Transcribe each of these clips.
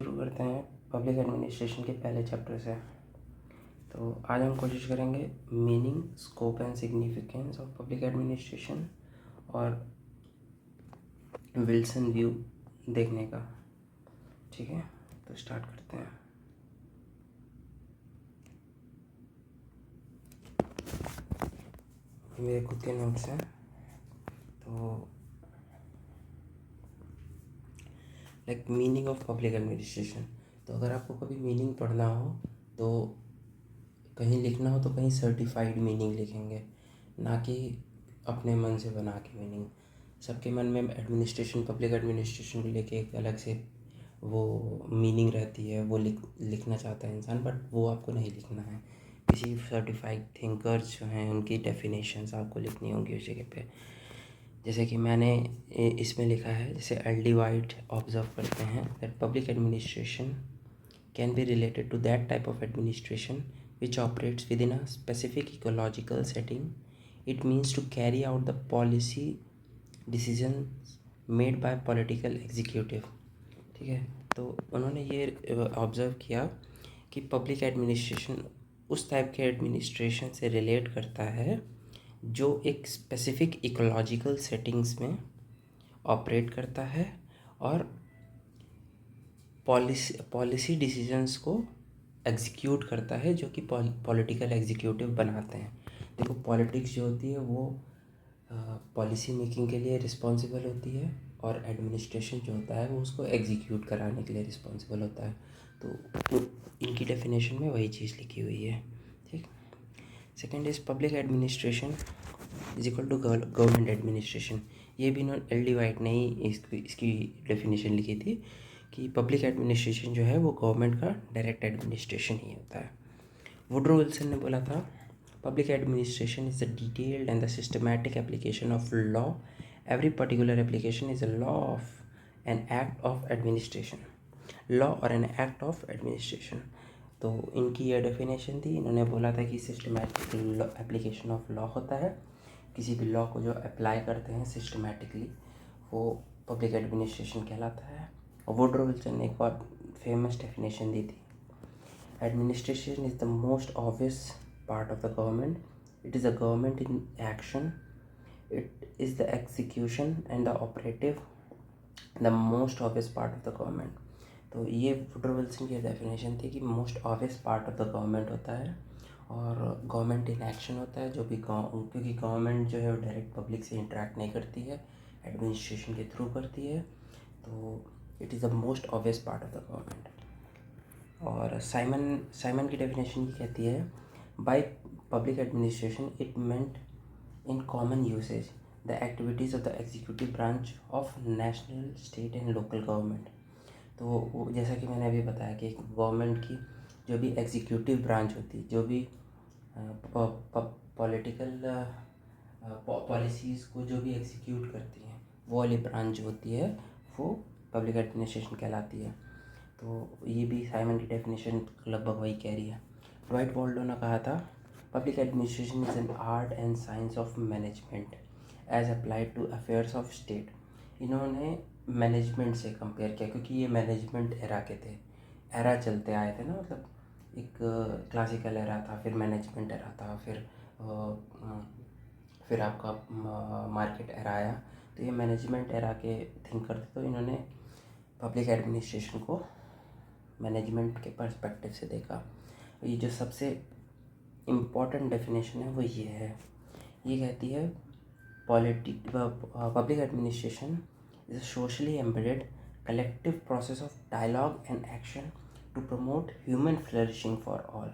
शुरू करते हैं पब्लिक एडमिनिस्ट्रेशन के पहले चैप्टर से। तो आज हम कोशिश करेंगे meaning, scope and significance of public administration और विल्सन व्यू देखने का। ठीक है, तो स्टार्ट करते हैं। मेरे खुद के नोट्स हैं। तो मीनिंग ऑफ पब्लिक एडमिनिस्ट्रेशन, तो अगर आपको कभी मीनिंग पढ़ना हो तो कहीं लिखना हो तो कहीं सर्टिफाइड मीनिंग लिखेंगे, ना कि अपने मन से बना के मीनिंग। सबके मन में एडमिनिस्ट्रेशन, पब्लिक एडमिनिस्ट्रेशन को लेके एक अलग से वो मीनिंग रहती है, वो लिखना चाहता है इंसान, बट वो आपको नहीं लिखना है। किसी सर्टिफाइड थिंकर्स जो हैं उनकी डेफिनेशंस आपको लिखनी होंगी उस जगह पे। जैसे कि मैंने इसमें लिखा है, जैसे एल.डी. वाइट ऑब्जर्व करते हैं that public administration can be related to that type of administration which operates within a specific ecological setting. It means to carry out the policy decisions made by political executive. ठीक है, तो उन्होंने ये observe किया कि public administration उस type के administration से रिलेट करता है जो एक स्पेसिफिक इकोलॉजिकल सेटिंग्स में ऑपरेट करता है और पॉलिसी डिसीजंस को एग्जीक्यूट करता है, जो कि पॉलिटिकल एग्जीक्यूटिव बनाते हैं। देखो, पॉलिटिक्स जो होती है वो पॉलिसी मेकिंग के लिए रिस्पॉन्सिबल होती है और एडमिनिस्ट्रेशन जो होता है वो उसको एग्जीक्यूट कराने के लिए रिस्पॉन्सिबल होता है। तो इनकी डेफिनेशन में वही चीज़ लिखी हुई है। ठीक, second is public administration is equal to government administration. ये भी इन्होंने एल.डी. वाइट ने ही इसकी डेफिनेशन लिखी थी कि पब्लिक एडमिनिस्ट्रेशन जो है वो गवर्नमेंट का डायरेक्ट एडमिनिस्ट्रेशन ही होता है। वुड्रो विल्सन ने बोला था, public administration is the detailed and the systematic application of law. Every particular application is a law of an act of administration, law और एन एक्ट ऑफ एडमिनिस्ट्रेशन। तो इनकी यह definition थी। इन्होंने बोला था कि सिस्टमैटिक एप्लीकेशन ऑफ लॉ होता है, किसी भी लॉ को जो अप्लाई करते हैं सिस्टमैटिकली, वो पब्लिक एडमिनिस्ट्रेशन कहलाता है। वुड्रो विल्सन ने एक और फेमस डेफिनेशन दी थी, administration is the most obvious part of the government, it is the government in action, it is the execution and the operative the most obvious part of the government. तो ये Woodrow Wilson की definition थी कि most obvious part of the government होता है और government in action होता है, जो भी क्योंकि गवर्नमेंट जो है वो डायरेक्ट पब्लिक से इंटरेक्ट नहीं करती है, एडमिनिस्ट्रेशन के थ्रू करती है। तो it is the most obvious part of the government. और साइमन की डेफिनेशन ये कहती है, by public administration it meant in common usage the activities of the executive branch of national, state and local government. तो जैसा कि मैंने अभी बताया कि गवर्नमेंट की जो भी एग्जीक्यूटिव ब्रांच होती है, जो भी पॉलिटिकल पॉलिसीज़ को जो भी एग्जीक्यूट करती हैं, वो वाली ब्रांच जो होती है वो पब्लिक एडमिनिस्ट्रेशन कहलाती है। तो ये भी साइमन की डेफिनेशन लगभग वही कह रही है। ड्वाइट वॉल्डो ने कहा था, public administration is an art and science of management as applied to affairs of state. इन्होंने मैनेजमेंट से कंपेयर किया, क्योंकि ये मैनेजमेंट एरा के थे, एरा चलते आए थे ना, मतलब एक क्लासिकल एरा था, फिर मैनेजमेंट एरा था, फिर आपका मार्केट एरा आया। तो ये मैनेजमेंट एरा के थिंकर थे, तो इन्होंने पब्लिक एडमिनिस्ट्रेशन को मैनेजमेंट के पर्सपेक्टिव से देखा। ये जो सबसे इम्पॉर्टेंट डेफिनेशन है वो ये है, ये कहती है public administration is a socially embedded collective process of dialogue and action to promote human flourishing for all.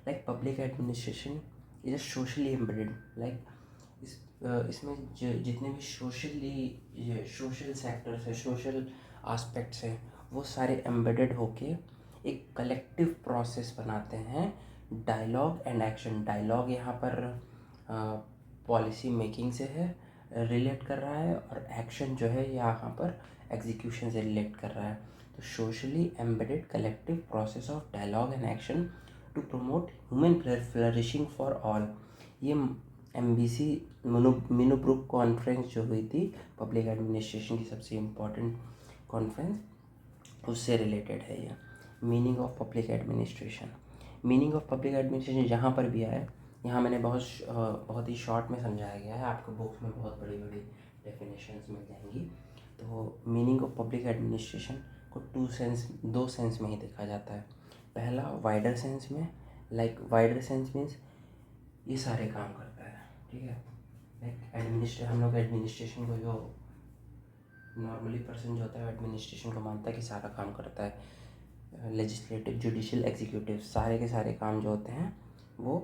Like public administration is a socially embedded, like इसमें जितने भी सोशल सेक्टर्स है, सोशल आस्पेक्ट्स हैं, वो सारे एम्बेडेड होके एक collective process बनाते हैं, डायलॉग एंड एक्शन। डायलॉग यहाँ पर पॉलिसी मेकिंग से है, रिलेट कर रहा है, और एक्शन जो है यहाँ पर एग्जीक्यूशन से रिलेट कर रहा है। तो socially embedded collective process of dialogue and action to promote human flourishing for all. ये MBC मिनोब्रुक कॉन्फ्रेंस जो हुई थी पब्लिक एडमिनिस्ट्रेशन की सबसे इम्पोर्टेंट कॉन्फ्रेंस, उससे रिलेटेड है ये। Meaning of public administration. Meaning of public administration जहाँ पर भी आया, यहाँ मैंने बहुत ही शॉर्ट में समझाया गया है, आपको बुक्स में बहुत बड़ी बड़ी डेफिनेशंस मिल जाएंगी। तो मीनिंग ऑफ पब्लिक एडमिनिस्ट्रेशन को दो सेंस में ही देखा जाता है। पहला वाइडर सेंस में, लाइक वाइडर सेंस मीन्स ये सारे काम करता है, ठीक है। लाइक हम लोग एडमिनिस्ट्रेशन को जो नॉर्मली पर्सन जो होता है एडमिनिस्ट्रेशन को मानता है कि सारा काम करता है। लेजिस्लेटिव, जुडिशियल, एग्जीक्यूटिव, सारे के सारे काम जो होते हैं वो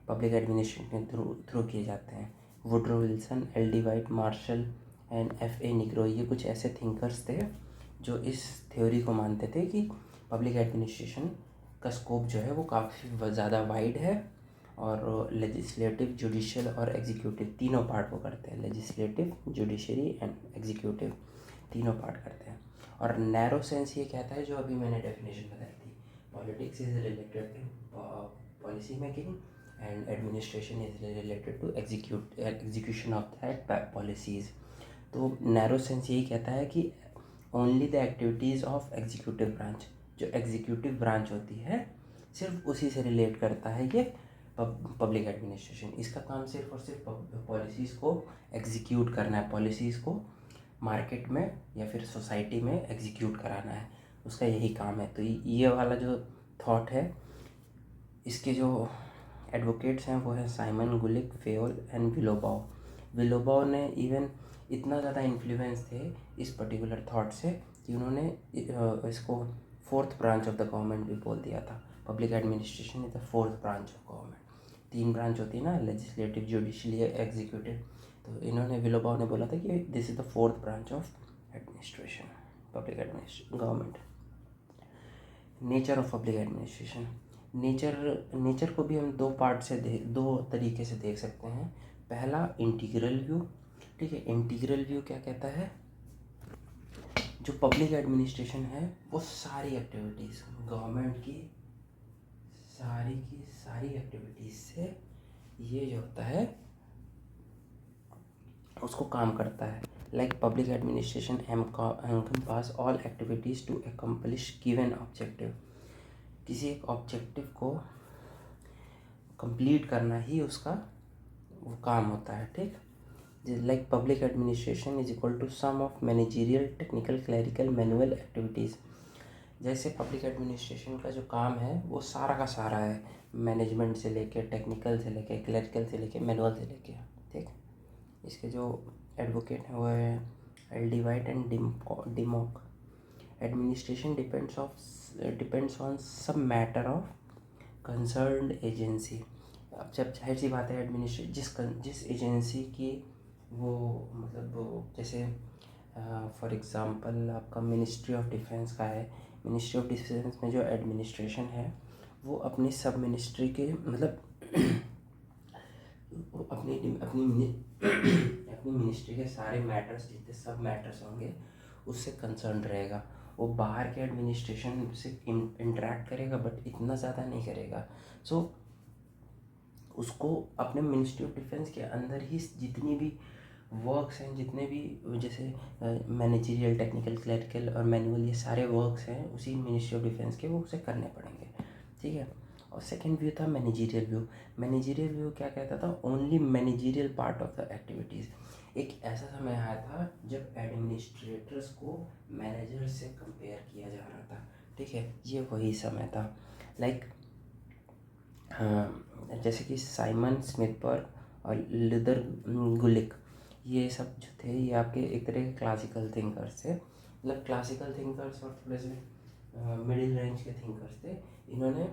पब्लिक एडमिनिस्ट्रेशन के थ्रू किए जाते हैं। Woodrow Wilson, LD. White, martial and F.A. Negro, ये कुछ ऐसे थिंकर्स थे जो इस थ्योरी को मानते थे कि पब्लिक एडमिनिस्ट्रेशन का स्कोप जो है वो काफ़ी ज़्यादा वाइड है और लेजिस्लेटिव, जुडिशियल और एग्जीक्यूटिव तीनों पार्ट वो करते हैं। लेजिस्लेटिव, जुडिशरी एंड एग्जीक्यूटिव तीनों पार्ट करते हैं। और नैरो सेंस ये कहता है, जो अभी मैंने डेफिनेशन बताई थी, politics is related to policy making and administration is related to execution of that policies. तो नैरो सेंस यही कहता है कि only the activities of executive branch, जो एग्जीक्यूटिव ब्रांच होती है सिर्फ उसी से रिलेट करता है ये पब्लिक एडमिनिस्ट्रेशन। इसका काम सिर्फ और सिर्फ पॉलिसीज़ को एग्जीक्यूट करना है, पॉलिसीज़ को मार्केट में या फिर सोसाइटी में एग्जीक्यूट कराना है, उसका यही काम है। तो ये वाला जो थॉट है, इसके जो एडवोकेट्स हैं वो हैं साइमन गुलिक, फेयोल एंड विलोबाओ। विलोबाओ ने इवन इतना ज़्यादा इन्फ्लुएंस थे इस पर्टिकुलर थॉट से कि उन्होंने इसको fourth branch of the government भी बोल दिया था। Public administration is the fourth branch of government. 3 branch होती है ना, लेजिस्लेटिव, जुडिशली, एग्जीक्यूटिव। तो इन्होंने, विलोबाओ ने बोला था कि this is the fourth branch of administration, public administration, government. Nature of public administration. Nature को भी हम दो तरीके से देख सकते हैं। पहला इंटीग्रल व्यू, ठीक है। इंटीग्रल व्यू क्या कहता है, जो पब्लिक एडमिनिस्ट्रेशन है वो सारी एक्टिविटीज़, गवर्नमेंट की सारी एक्टिविटीज़ से ये जो होता है उसको काम करता है। Like public administration encompass all activities to accomplish given objective. किसी एक ऑब्जेक्टिव को कंप्लीट करना ही उसका वो काम होता है, ठीक। Like public administration is equal to sum of managerial, technical, clerical, manual activities. जैसे पब्लिक एडमिनिस्ट्रेशन का जो काम है वो सारा का सारा है, मैनेजमेंट से लेके, टेक्निकल से लेके, क्लरिकल से लेके, मैनुअल से लेके, ठीक। इसके जो एडवोकेट हैं वो है LD. White and डिमॉक। Administration depends on सब मैटर ऑफ कंसर्न्ड एजेंसी। अब जब जाहिर सी बात है एडमिनिस्ट्रेशन जिस एजेंसी की वो मतलब जैसे फॉर एग्ज़ाम्पल आपका मिनिस्ट्री ऑफ डिफेंस का है। मिनिस्ट्री ऑफ डिफेंस में जो एडमिनिस्ट्रेशन है वो अपनी सब मिनिस्ट्री के मतलब वो अपनी अपनी मिनिस्ट्री के सारे मैटर्स, जितने सब मैटर्स होंगे उससे कंसर्न रहेगा। वो बाहर के एडमिनिस्ट्रेशन से इंटरेक्ट करेगा बट इतना ज़्यादा नहीं करेगा। सो उसको अपने मिनिस्ट्री ऑफ डिफेंस के अंदर ही जितनी भी वर्क्स हैं, जितने भी जैसे मैनेजरियल, टेक्निकल, क्लरिकल और मैनुअल, ये सारे वर्क्स हैं उसी मिनिस्ट्री ऑफ डिफेंस के, वो उसे करने पड़ेंगे, ठीक है। और सेकंड व्यू था मैनेजरियल व्यू। मैनेजरियल व्यू क्या कहता था, only managerial part of the activities. एक ऐसा समय आया था जब एडमिनिस्ट्रेटर्स को मैनेजर से कंपेयर किया जा रहा था, ठीक है। ये वही समय था। लाइक जैसे कि साइमन स्मिथबर्ग और लुथर गुलिक, ये सब जो थे ये आपके एक तरह के क्लासिकल थिंकर्स थे। मतलब क्लासिकल थिंकर्स और थोड़े से मिडिल रेंज के थिंकर्स थे। इन्होंने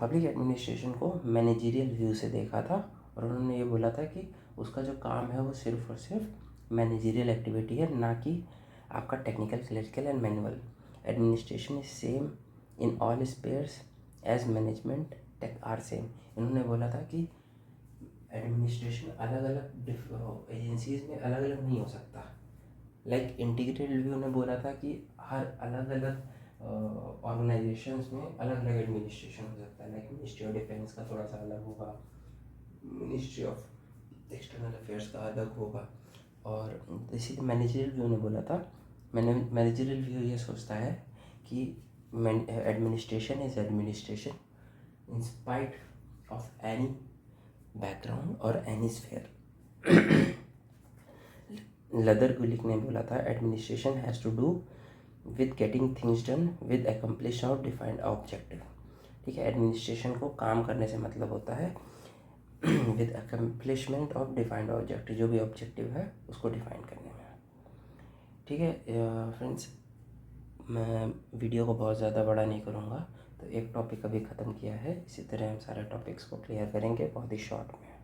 पब्लिक एडमिनिस्ट्रेशन को मैनेजरियल व्यू से देखा था और उन्होंने ये बोला था कि उसका जो काम है वो सिर्फ और सिर्फ मैनेजरियल एक्टिविटी है, ना कि आपका technical, clerical and manual. Administration is same in all spheres as management take are same. इन्होंने बोला था कि एडमिनिस्ट्रेशन अलग अलग एजेंसीज में अलग अलग नहीं हो सकता। लाइक इंटीग्रेटेड रिव्यू ने बोला था कि हर अलग अलग ऑर्गेनाइजेशंस में अलग अलग एडमिनिस्ट्रेशन हो सकता है। लाइक मिनिस्ट्री ऑफ डिफेंस का थोड़ा सा अलग होगा, मिनिस्ट्री ऑफ एक्सटर्नल अफेयर्स का अलग होगा। और इसीलिए मैनेजरियल व्यू ने बोला था मैनेजरियल व्यू ये सोचता है कि administration is administration in spite of any background और एनी स्फेयर। लदर गुलिक ने बोला था, administration has to do with getting things done with accomplish of defined objective. ठीक है, एडमिनिस्ट्रेशन को काम करने से मतलब होता है with accomplishment of defined objective, जो भी ऑब्जेक्टिव है उसको डिफाइन करने में। ठीक है फ्रेंड्स, मैं वीडियो को बहुत ज़्यादा बड़ा नहीं करूँगा, तो एक टॉपिक अभी ख़त्म किया है, इसी तरह हम सारे टॉपिक्स को क्लियर करेंगे बहुत ही शॉर्ट में।